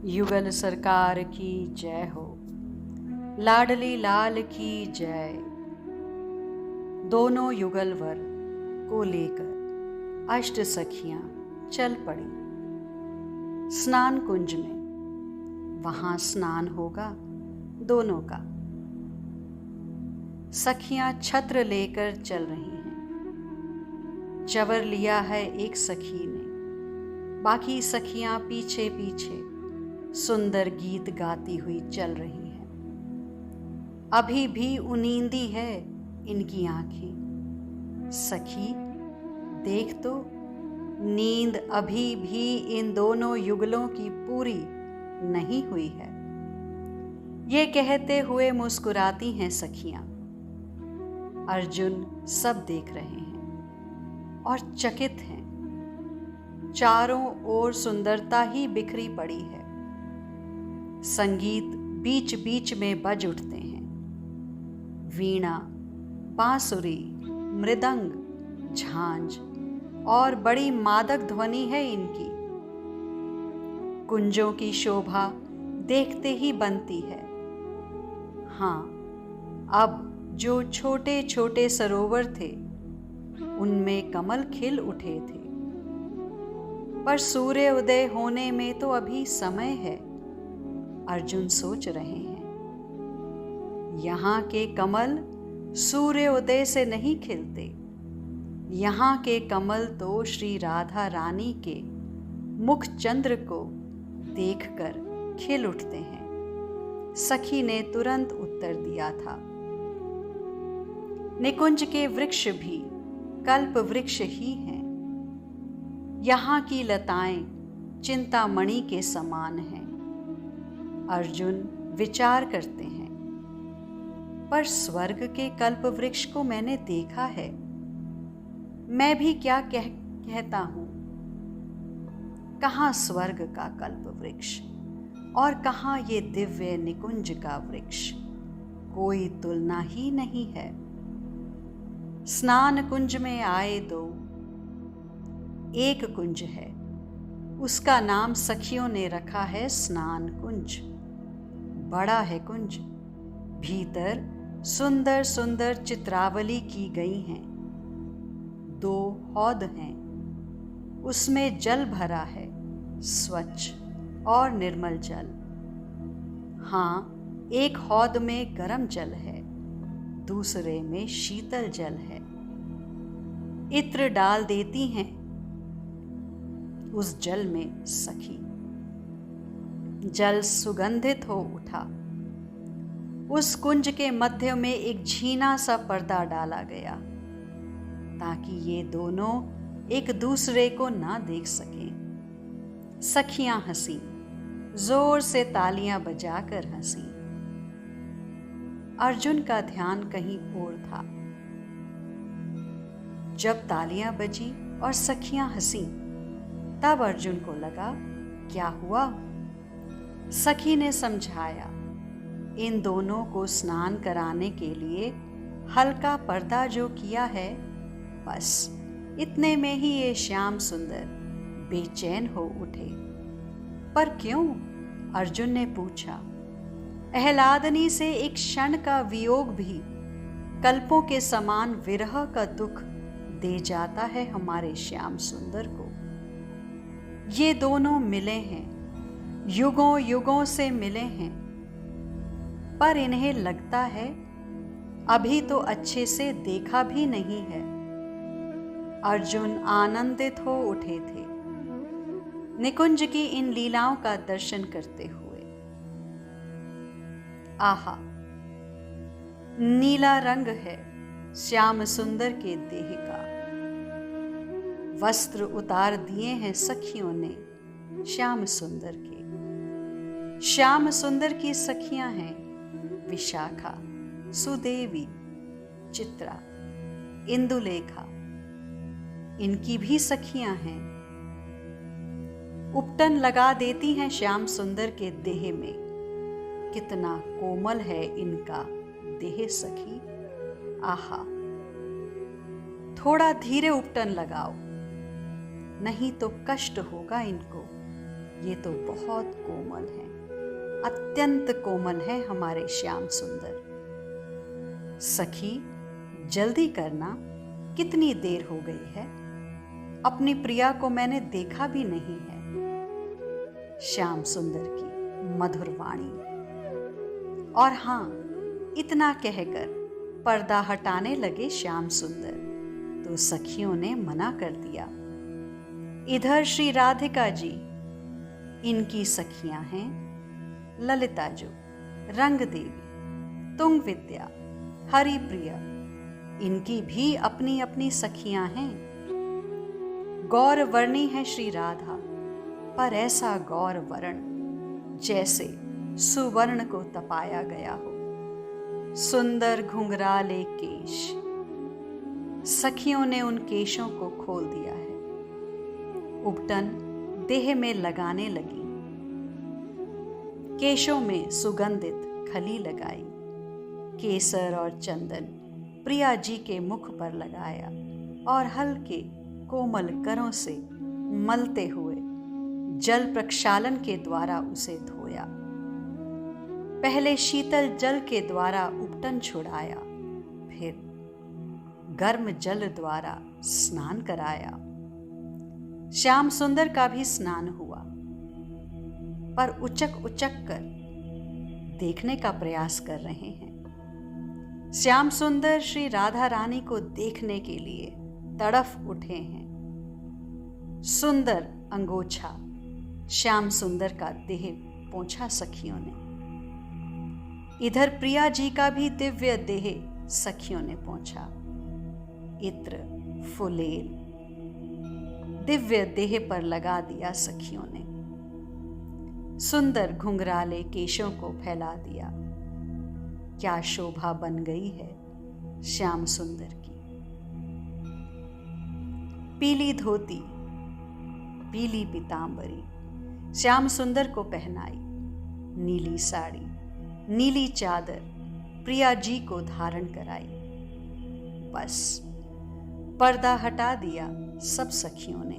युगल सरकार की जय हो, लाडली लाल की जय। दोनों युगल वर को लेकर अष्ट सखियां चल पड़ी स्नान कुंज में। वहां स्नान होगा दोनों का। सखियां छत्र लेकर चल रही हैं। चवर लिया है एक सखी ने, बाकी सखियां पीछे पीछे सुंदर गीत गाती हुई चल रही हैं। अभी भी उनींदी है इनकी आंखें। सखी देख तो, नींद अभी भी इन दोनों युगलों की पूरी नहीं हुई है। ये कहते हुए मुस्कुराती हैं सखियां। अर्जुन सब देख रहे हैं और चकित हैं। चारों ओर सुंदरता ही बिखरी पड़ी है। संगीत बीच बीच में बज उठते हैं। वीणा, बांसुरी, मृदंग, झांझ और बड़ी मादक ध्वनि है इनकी। कुंजों की शोभा देखते ही बनती है। हाँ, अब जो छोटे छोटे सरोवर थे उनमें कमल खिल उठे थे। पर सूर्य उदय होने में तो अभी समय है, अर्जुन सोच रहे हैं। यहाँ के कमल सूर्य उदय से नहीं खिलते। यहाँ के कमल तो श्री राधा रानी के मुख चंद्र को देखकर खिल उठते हैं। सखी ने तुरंत उत्तर दिया था। निकुंज के वृक्ष भी कल्प वृक्ष ही हैं। यहाँ की लताएं चिंतामणि के समान हैं। अर्जुन विचार करते हैं, पर स्वर्ग के कल्प वृक्ष को मैंने देखा है। मैं भी क्या कहता हूं। कहाँ स्वर्ग का कल्प वृक्ष और कहाँ ये दिव्य निकुंज का वृक्ष। कोई तुलना ही नहीं है। स्नान कुंज में आए दो। एक कुंज है, उसका नाम सखियों ने रखा है स्नान कुंज। बड़ा है कुंज। भीतर सुंदर सुंदर चित्रावली की गई हैं। 2 हौद हैं। उसमें जल भरा है, स्वच्छ और निर्मल जल। हाँ, एक हौद में गर्म जल है, दूसरे में शीतल जल है। इत्र डाल देती हैं उस जल में सखी। जल सुगंधित हो उठा। उस कुंज के मध्य में एक झीना सा पर्दा डाला गया ताकि ये दोनों एक दूसरे को ना देख सकें। सखियां हंसी, जोर से तालियां बजाकर हंसी। अर्जुन का ध्यान कहीं और था। जब तालियां बजी और सखियां हंसी, तब अर्जुन को लगा क्या हुआ। सखी ने समझाया, इन दोनों को स्नान कराने के लिए हल्का पर्दा जो किया है, बस इतने में ही ये श्याम सुंदर बेचैन हो उठे। पर क्यों? अर्जुन ने पूछा। आह्लादनी से एक क्षण का वियोग भी कल्पों के समान विरह का दुख दे जाता है हमारे श्याम सुंदर को। ये दोनों मिले हैं, युगों युगों से मिले हैं, पर इन्हें लगता है अभी तो अच्छे से देखा भी नहीं है। अर्जुन आनंदित हो उठे थे निकुंज की इन लीलाओं का दर्शन करते हुए। आहा, नीला रंग है श्याम सुंदर के देह का। वस्त्र उतार दिए हैं सखियों ने श्याम सुंदर के। श्याम सुंदर की सखियां हैं विशाखा, सुदेवी, चित्रा, इंदुलेखा। इनकी भी सखियां हैं। उपटन लगा देती हैं श्याम सुंदर के देह में। कितना कोमल है इनका देह सखी। आहा, थोड़ा धीरे उपटन लगाओ, नहीं तो कष्ट होगा इनको। ये तो बहुत कोमल है, अत्यंत कोमल है हमारे श्याम सुंदर। सखी जल्दी करना, कितनी देर हो गई है, अपनी प्रिया को मैंने देखा भी नहीं है। श्याम सुंदर की मधुर वाणी। और हाँ, इतना कहकर पर्दा हटाने लगे श्याम सुंदर तो सखियों ने मना कर दिया। इधर श्री राधिका जी, इनकी सखियां हैं ललिता जो, रंग देवी, तुंग विद्या, हरिप्रिया, इनकी भी अपनी अपनी सखियां हैं। गौर वर्णी है श्री राधा, पर ऐसा गौर वर्ण जैसे सुवर्ण को तपाया गया हो। सुंदर घुंघराले केश, सखियों ने उन केशों को खोल दिया है, उपटन देह में लगाने लगी, केशों में सुगंधित खली लगाई, केसर और चंदन प्रिया जी के मुख पर लगाया और हल्के कोमल करों से मलते हुए जल प्रक्षालन के द्वारा उसे धोया। पहले शीतल जल के द्वारा उपटन छुड़ाया, फिर गर्म जल द्वारा स्नान कराया। श्याम सुंदर का भी स्नान हुआ, पर उचक उचक कर देखने का प्रयास कर रहे हैं। श्याम सुंदर श्री राधा रानी को देखने के लिए तड़फ उठे हैं। सुंदर अंगोछा श्याम सुंदर का देह पोंछा सखियों ने। इधर प्रिया जी का भी दिव्य देह सखियों ने पोंछा। इत्र फुलेल दिव्य देह पर लगा दिया सखियों ने। सुंदर घुंघराले केशों को फैला दिया। क्या शोभा बन गई है श्याम सुंदर की। पीली धोती, पीली पीतांबरी श्याम सुंदर को पहनाई, नीली साड़ी, नीली चादर प्रिया जी को धारण कराई। बस पर्दा हटा दिया सब सखियों ने।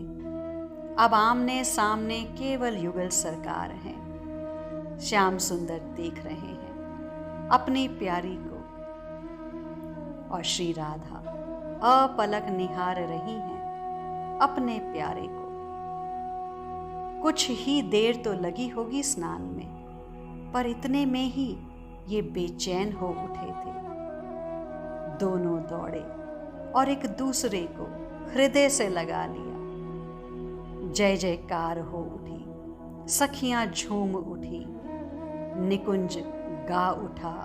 अब आमने सामने केवल युगल सरकार हैं। श्याम सुंदर देख रहे हैं अपनी प्यारी को और श्री राधा अपलक निहार रही हैं अपने प्यारे को। कुछ ही देर तो लगी होगी स्नान में, पर इतने में ही ये बेचैन हो उठे थे। दोनों दौड़े और एक दूसरे को हृदय से लगा लिया। जय जयकार हो उठी, सखियां झूम उठी, निकुंज गा उठा।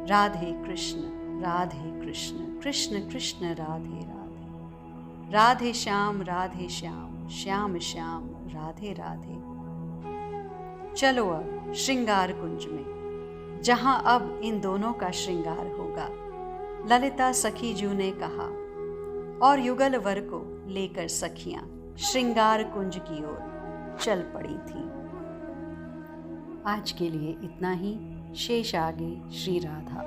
राधे कृष्ण कृष्ण कृष्ण राधे राधे, राधे श्याम श्याम श्याम राधे राधे। चलो अब श्रृंगार कुंज में, जहां अब इन दोनों का श्रृंगार होगा, ललिता सखी जू ने कहा, और युगल वर को लेकर सखियां श्रृंगार कुंज की ओर चल पड़ी थीं। आज के लिए इतना ही, शेष आगे श्री राधा।